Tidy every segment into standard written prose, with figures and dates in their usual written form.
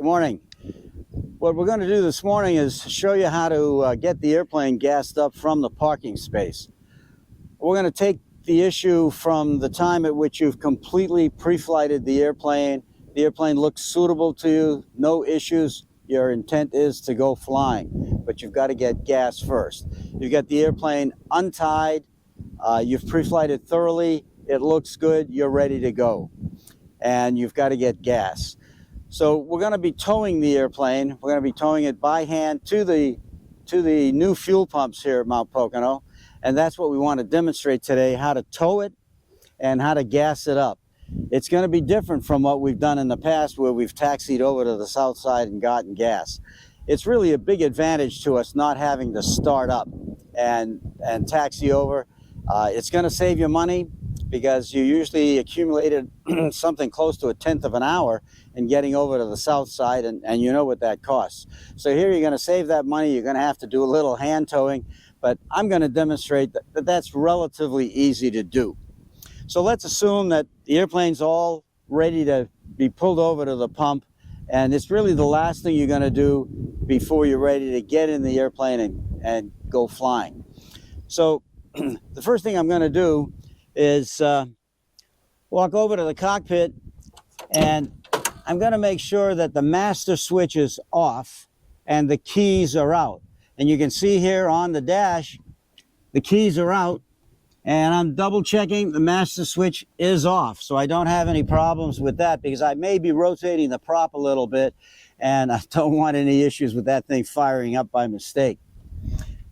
morning. What we're going to do this morning is show you how to get the airplane gassed up from the parking space. We're going to take the issue from the time at which you've completely pre-flighted the airplane looks suitable to you, no issues, your intent is to go flying, but you've got to get gas first. You've got the airplane untied, you've pre-flighted thoroughly, it looks good, you're ready to go, and you've got to get gas. So we're going to be towing the airplane. We're going to be towing it by hand to the new fuel pumps here at Mount Pocono, and that's what we want to demonstrate today, how to tow it and how to gas it up. It's going to be different from what we've done in the past where we've taxied over to the south side and gotten gas. It's really a big advantage to us not having to start up and taxi over. It's going to save you money because you usually accumulated something close to 1/10 of an hour in getting over to the south side, and you know what that costs. So here you're going to save that money. You're going to have to do a little hand towing, but I'm going to demonstrate that that's relatively easy to do. So let's assume that the airplane's all ready to be pulled over to the pump, and it's really the last thing you're going to do before you're ready to get in the airplane and go flying. So the first thing I'm going to do is walk over to the cockpit, and I'm going to make sure that the master switch is off and the keys are out. And you can see here on the dash, the keys are out, and I'm double checking the master switch is off. So I don't have any problems with that because I may be rotating the prop a little bit, and I don't want any issues with that thing firing up by mistake.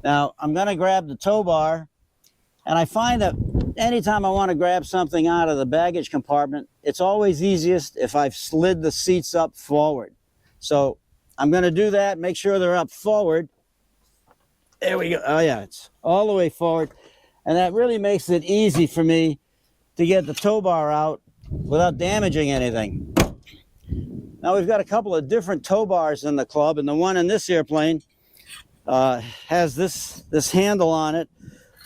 Now I'm going to grab the tow bar, and I find that anytime I want to grab something out of the baggage compartment, it's always easiest if I've slid the seats up forward. So I'm going to do that, make sure they're up forward. There we go. Oh yeah, it's all the way forward. And that really makes it easy for me to get the tow bar out without damaging anything. Now we've got a couple of different tow bars in the club, and the one in this airplane has this handle on it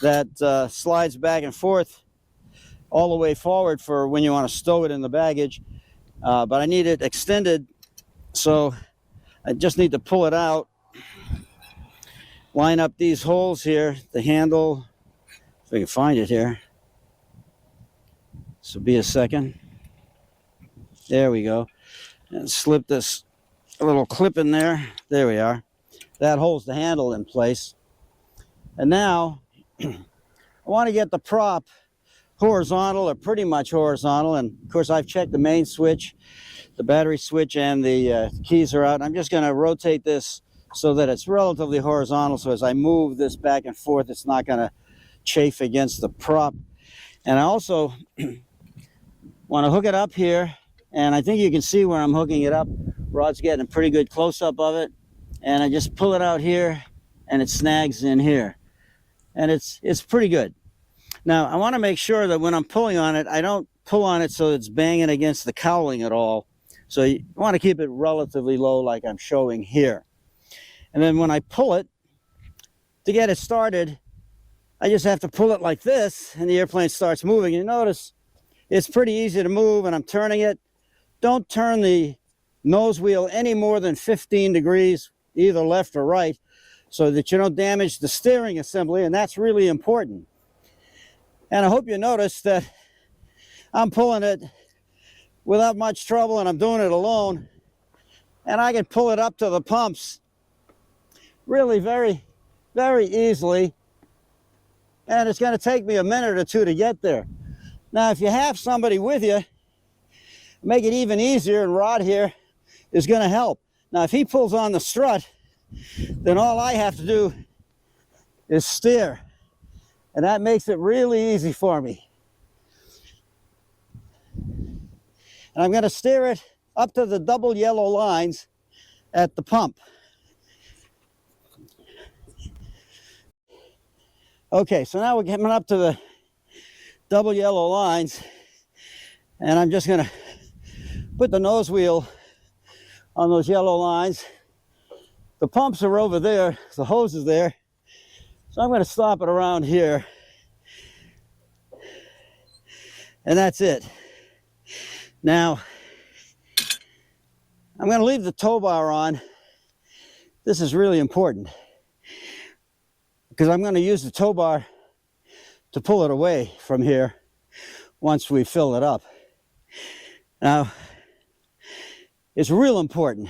that slides back and forth all the way forward for when you want to stow it in the baggage. But I need it extended, so I just need to pull it out, line up these holes here, the handle, if we can find it here. So be a second. There we go. And slip this little clip in there. There we are. That holds the handle in place. And now I want to get the prop horizontal, or pretty much horizontal, and of course I've checked the main switch, the battery switch, and the keys are out. I'm just going to rotate this so that it's relatively horizontal, so as I move this back and forth it's not going to chafe against the prop. And I also want to hook it up here, and I think you can see where I'm hooking it up. Rod's getting a pretty good close-up of it, and I just pull it out here and it snags in here. And it's pretty good. Now I want to make sure that when I'm pulling on it, I don't pull on it so it's banging against the cowling at all. So you want to keep it relatively low like I'm showing here. And then when I pull it, to get it started, I just have to pull it like this and the airplane starts moving. You notice it's pretty easy to move, and I'm turning it. Don't turn the nose wheel any more than 15 degrees, either left or right, so that you don't damage the steering assembly, and that's really important. And I hope you notice that I'm pulling it without much trouble, and I'm doing it alone, and I can pull it up to the pumps really very, very easily, and it's going to take me a minute or two to get there. Now if you have somebody with you, make it even easier, and Rod here is going to help. Now if he pulls on the strut, then all I have to do is steer, and that makes it really easy for me. And I'm going to steer it up to the double yellow lines at the pump. Okay, so now we're getting up to the double yellow lines, and I'm just going to put the nose wheel on those yellow lines. The pumps are over there, the hose is there, so I'm going to stop it around here, and that's it. Now I'm going to leave the tow bar on. This is really important because I'm going to use the tow bar to pull it away from here once we fill it up. Now, it's real important,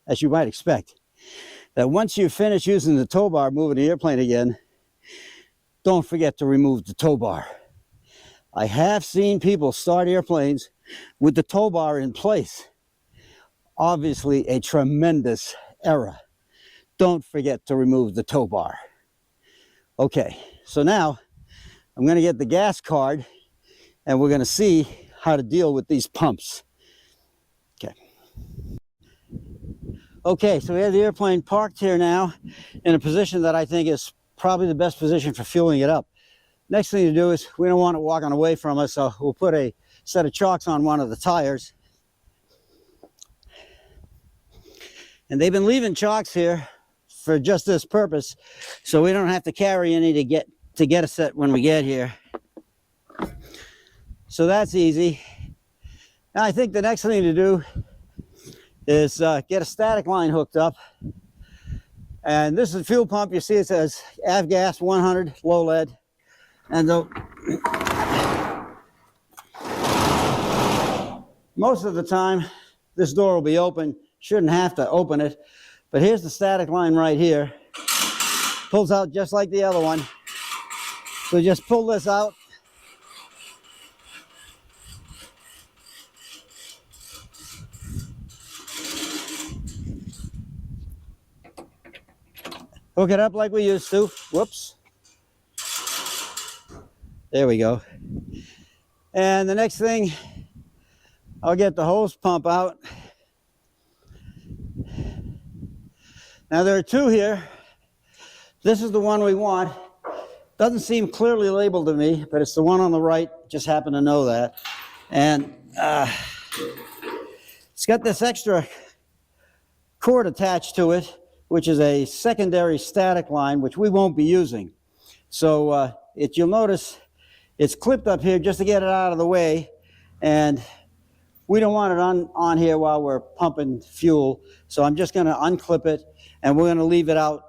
as you might expect, that once you finish using the tow bar, moving the airplane again, don't forget to remove the tow bar. I have seen people start airplanes with the tow bar in place. Obviously a tremendous error. Don't forget to remove the tow bar. Okay, so now I'm going to get the gas card and we're going to see how to deal with these pumps. Okay, so we have the airplane parked here now in a position that I think is probably the best position for fueling it up. Next thing to do is we don't want it walking away from us, so we'll put a set of chocks on one of the tires. And they've been leaving chocks here for just this purpose, so we don't have to carry any to get a set when we get here. So that's easy. Now I think the next thing to do is get a static line hooked up. And this is the fuel pump. You see it says avgas 100 low lead. And most of the time this door will be open. Shouldn't have to open it. But here's the static line right here. Pulls out just like the other one. So just pull this out. Hook it up like we used to. Whoops. There we go. And the next thing, I'll get the hose pump out. Now there are two here. This is the one we want. Doesn't seem clearly labeled to me, but it's the one on the right. Just happen to know that. And it's got this extra cord attached to it, which is a secondary static line, which we won't be using. So you'll notice it's clipped up here just to get it out of the way, and we don't want it on here while we're pumping fuel. So I'm just going to unclip it, and we're going to leave it out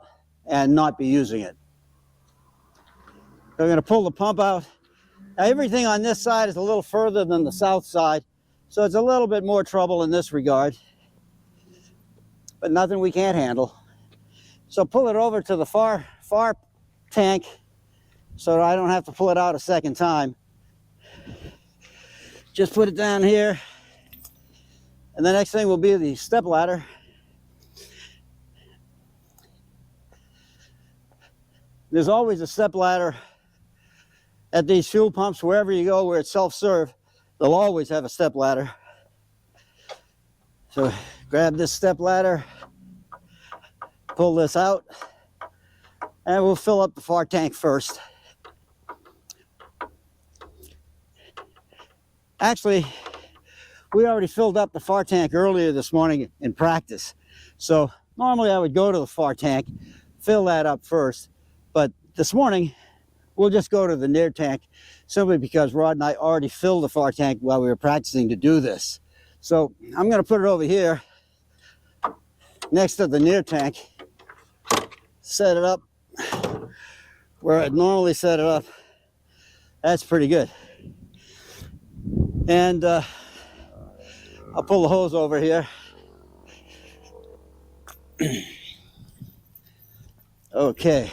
and not be using it. We're going to pull the pump out. Now, everything on this side is a little further than the south side, so it's a little bit more trouble in this regard, but nothing we can't handle. So pull it over to the far tank so that I don't have to pull it out a second time. Just put it down here. And the next thing will be the step ladder. There's always a step ladder at these fuel pumps. Wherever you go where it's self-serve, they'll always have a step ladder. So grab this step ladder, pull this out, and we'll fill up the far tank first. Actually, we already filled up the far tank earlier this morning in practice. So normally I would go to the far tank, fill that up first, but this morning we'll just go to the near tank simply because Rod and I already filled the far tank while we were practicing to do this. So I'm going to put it over here next to the near tank, set it up where I'd normally set it up. That's pretty good. And I'll pull the hose over here. Okay.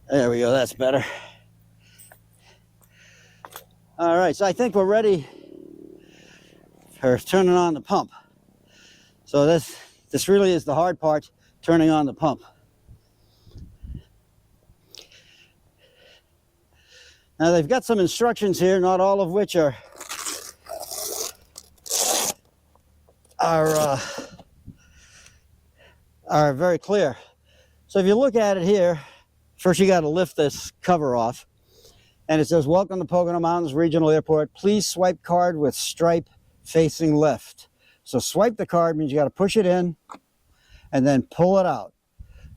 There we go, that's better. All right, so I think we're ready for turning on the pump. So this really is the hard part, turning on the pump. Now they've got some instructions here, not all of which are very clear. So if you look at it here, first you got to lift this cover off, and it says, "Welcome to Pocono Mountains Regional Airport. Please swipe card with stripe facing left." So swipe the card means you got to push it in and then pull it out.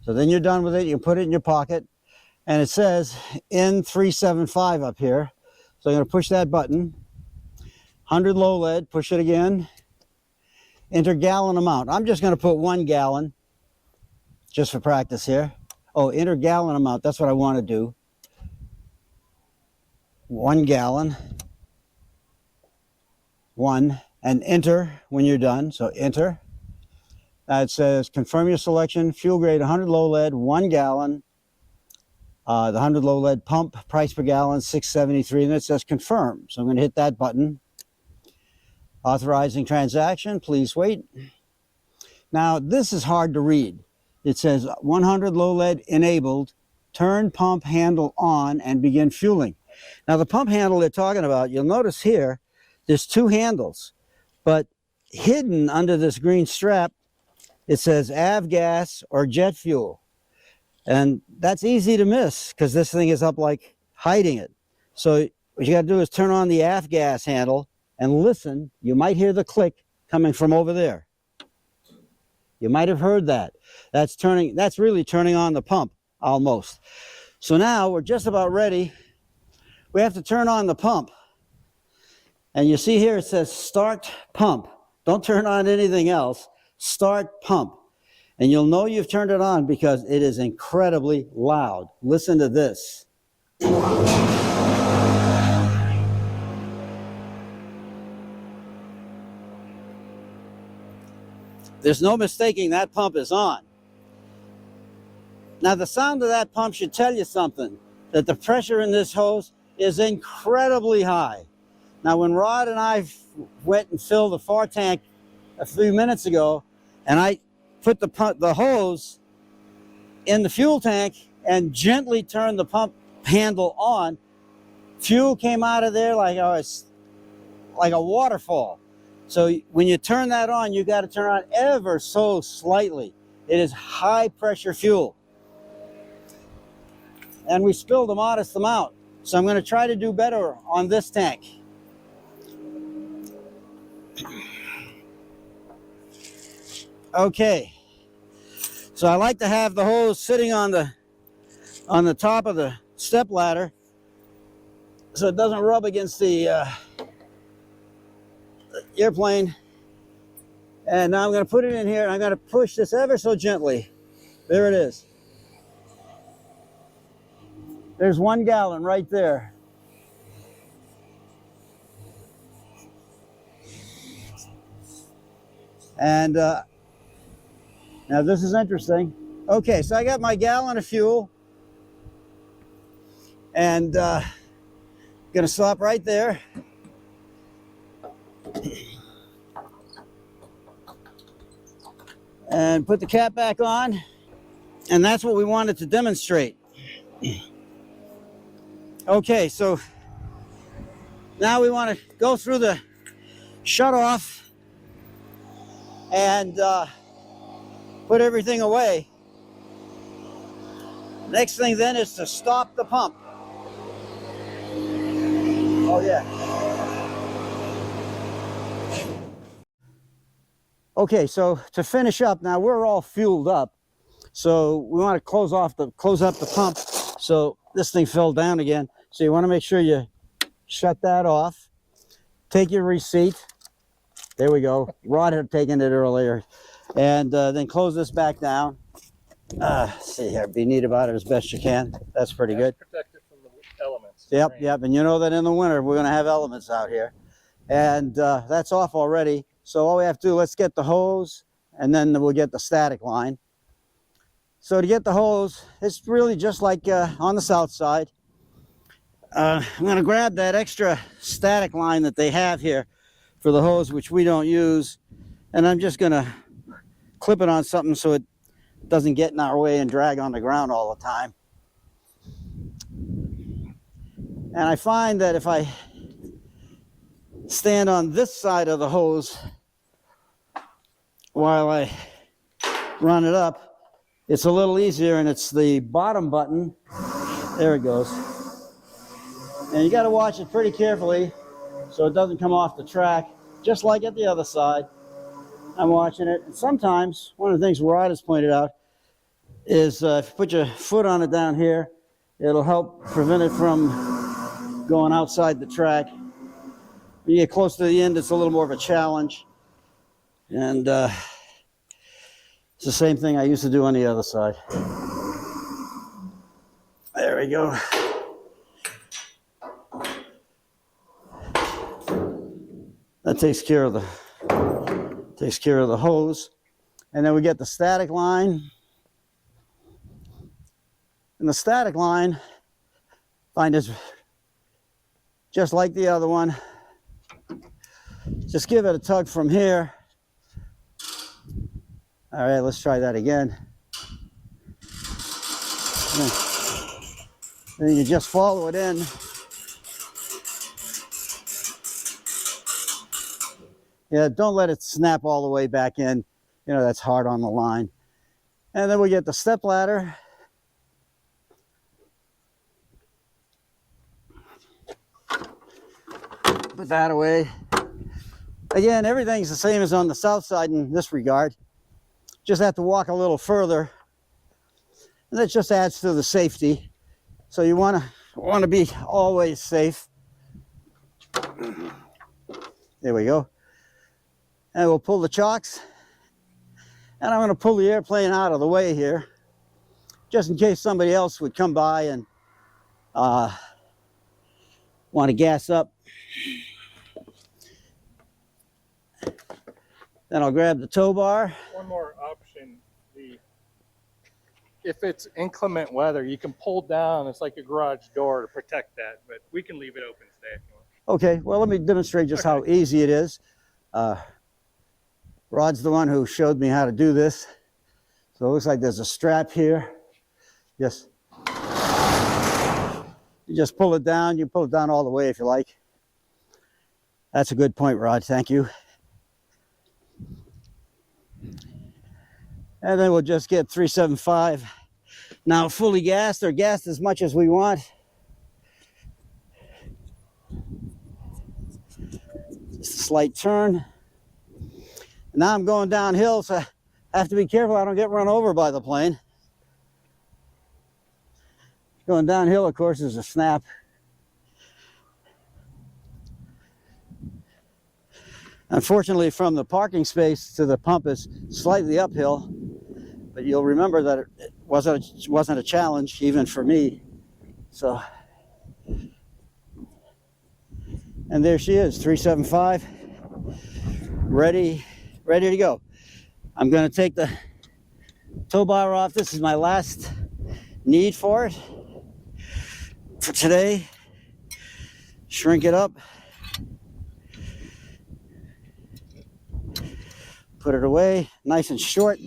So then you're done with it. You can put it in your pocket. And it says N375 up here. So I'm going to push that button. 100 low lead, push it again. enter gallon amount. I'm just going to put 1 gallon just for practice here. Oh, enter gallon amount. That's what I want to do. 1 gallon. 1. And enter when you're done. So enter. It says confirm your selection. Fuel grade 100 low lead, 1 gallon. The 100 low lead pump, price per gallon, $6.73. And it says confirm. So I'm going to hit that button. Authorizing transaction. Please wait. Now, this is hard to read. It says 100 low lead enabled. Turn pump handle on and begin fueling. Now, the pump handle they're talking about, you'll notice here, there's 2 handles. But hidden under this green strap, it says avgas or jet fuel. And that's easy to miss because this thing is up like hiding it. So what you got to do is turn on the avgas handle and listen. You might hear the click coming from over there. You might have heard that. That's really turning on the pump almost. So now we're just about ready. We have to turn on the pump. And you see here it says start pump. Don't turn on anything else. Start pump. And you'll know you've turned it on because it is incredibly loud. Listen to this. There's no mistaking that pump is on. Now the sound of that pump should tell you something, that the pressure in this hose is incredibly high. Now when Rod and I went and filled the 4 tank a few minutes ago, and I put the hose in the fuel tank and gently turned the pump handle on, fuel came out of there like a waterfall. So when you turn that on, you got to turn on ever so slightly. It is high pressure fuel. And we spilled a modest amount. So I'm going to try to do better on this tank. Okay. So I like to have the hose sitting on the top of the step ladder so it doesn't rub against the airplane. And now I'm going to put it in here and I'm going to push this ever so gently. There it is. There's 1 gallon right there. And now this is interesting. Okay, so I got my gallon of fuel. And gonna stop right there. And put the cap back on. And that's what we wanted to demonstrate. Okay, so now we want to go through the shut-off and put everything away. Next thing then is to stop the pump. Oh yeah. Okay, so to finish up, now we're all fueled up. So we want to close up the pump. So this thing fell down again. So you want to make sure you shut that off. Take your receipt. There we go. Rod had taken it earlier. And then close this back down. See here, be neat about it as best you can. That's pretty good. Protect it from the elements. Yep. And you know that in the winter, we're going to have elements out here. And that's off already. So all we have to do, let's get the hose, and then we'll get the static line. So to get the hose, it's really just like on the south side. I'm going to grab that extra static line that they have here for the hose, which we don't use, and I'm just going to clip it on something so it doesn't get in our way and drag on the ground all the time. And I find that if I stand on this side of the hose while I run it up, it's a little easier, and it's the bottom button. There it goes. And you got to watch it pretty carefully so it doesn't come off the track, just like at the other side. I'm watching it. And sometimes, one of the things Rod has pointed out is if you put your foot on it down here, it'll help prevent it from going outside the track. When you get close to the end, it's a little more of a challenge. And it's the same thing I used to do on the other side. There we go. That takes care of the hose. And then we get the static line. And the static line, find is just like the other one. Just give it a tug from here. All right, let's try that again. Then you just follow it in. Yeah, don't let it snap all the way back in. You know, that's hard on the line. And then we get the step ladder. Put that away. Again, everything's the same as on the south side in this regard. Just have to walk a little further. And that just adds to the safety. So you want to be always safe. There we go. And we'll pull the chocks. And I'm going to pull the airplane out of the way here, just in case somebody else would come by and want to gas up. Then I'll grab the tow bar. One more option. If it's inclement weather, you can pull down. It's like a garage door to protect that, but we can leave it open today if you want. Okay, well, let me demonstrate just how easy it is. Rod's the one who showed me how to do this. So it looks like there's a strap here. You just pull it down. You pull it down all the way if you like. That's a good point, Rod. Thank you. And then we'll just get 375 now fully gassed, or gassed as much as we want. Just a slight turn. Now I'm going downhill, so I have to be careful I don't get run over by the plane. Going downhill, of course, is a snap. Unfortunately, from the parking space to the pump is slightly uphill, but you'll remember that it wasn't a challenge even for me. So, and there she is, 375, ready to go. I'm going to take the tow bar off. This is my last need for it for today. Shrink it up. Put it away, nice and short.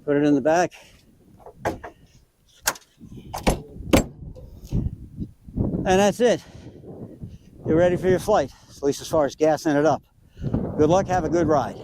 Put it in the back. And that's it. You're ready for your flight, at least as far as gassing it up. Good luck, have a good ride.